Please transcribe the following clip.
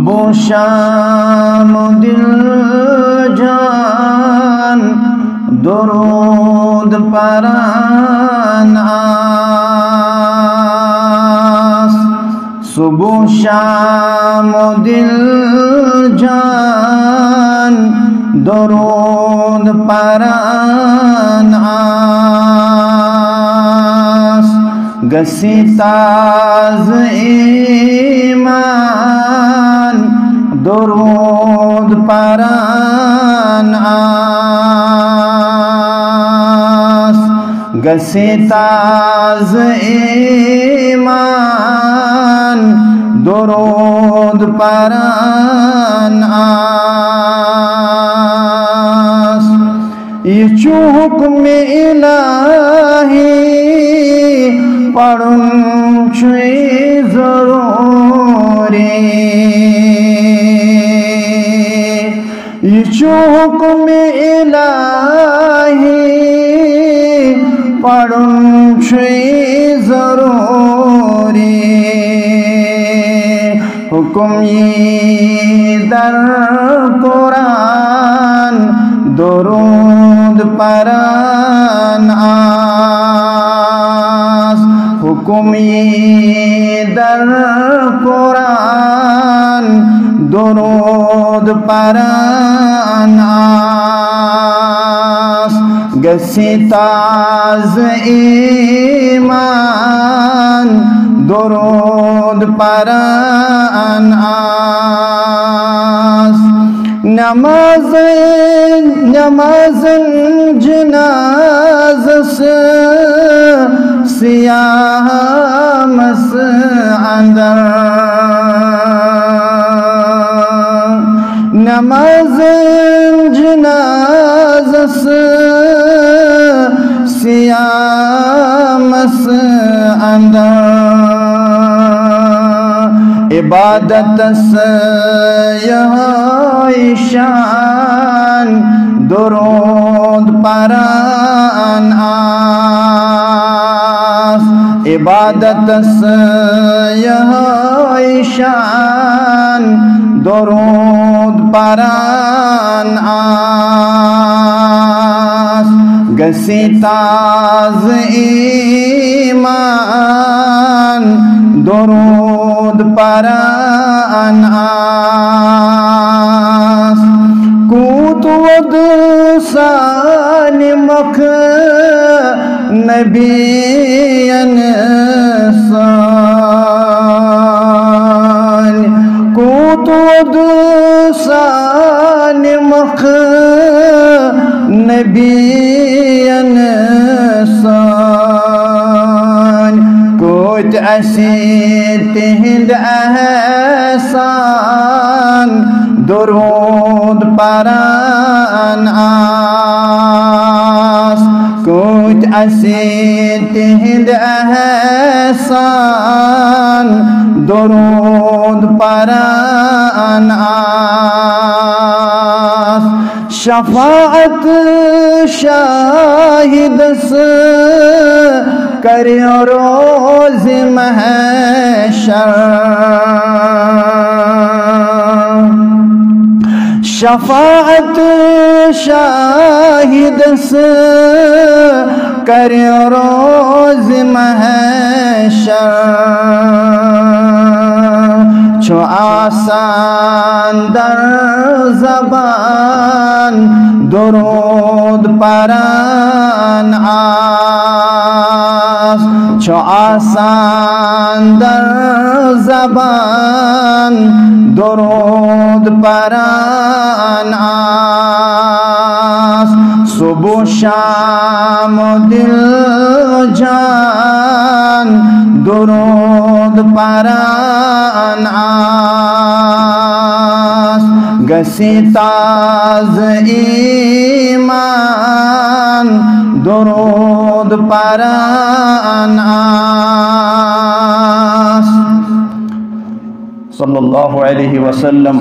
सुबह शाम दिल जान दुरूद परान आस। सुबह शाम दिल जान दुरूद परान आस। गसी ताज ईमान दुरूद परान आस। गसी ताज ईमान दुरूद परान आस। ये हुक्म इलाही पढ़ुन छुई ज़रूरी। ये हुक्म इलाही पढ़ुन छुई ज़रूरी। हुक्म ये दर कुरान दुरूद परान आस। हुक्म ये दर कुरान दुरूद परान आस। गसी ताज ईमान दुरूद परान आस। नमाज़न जनाज़स सियामस अंदर। नमाज़न जनाज़स सियामस अंदर। इबादत शान दुरूद परान आस। इबादत शान दुरूद परान आस। गसी ताज ईमान दुरूद परान आस। कूतवद सानिमख नबियन सान। कूतवद सानिमख नबियन सान। कोत असी तिहिंद एहसान दुरूद परान आस। कोत असी तिहिंद एहसान दुरूद परान आस। शफाअत शाहिदस करियो रोज़ महशर। शफाअत शाहिदस करियो रोज़ महशर। छो आसान दर ज़बान दुरूद परान आस। छो आसान दर ज़बान दुरूद परान आस। सुबह शाम दिल जान दुरूद परान आस। गसी ताज ईमान दुरूद परान आस। सल्लल्लाहु अलैहि वसल्लम।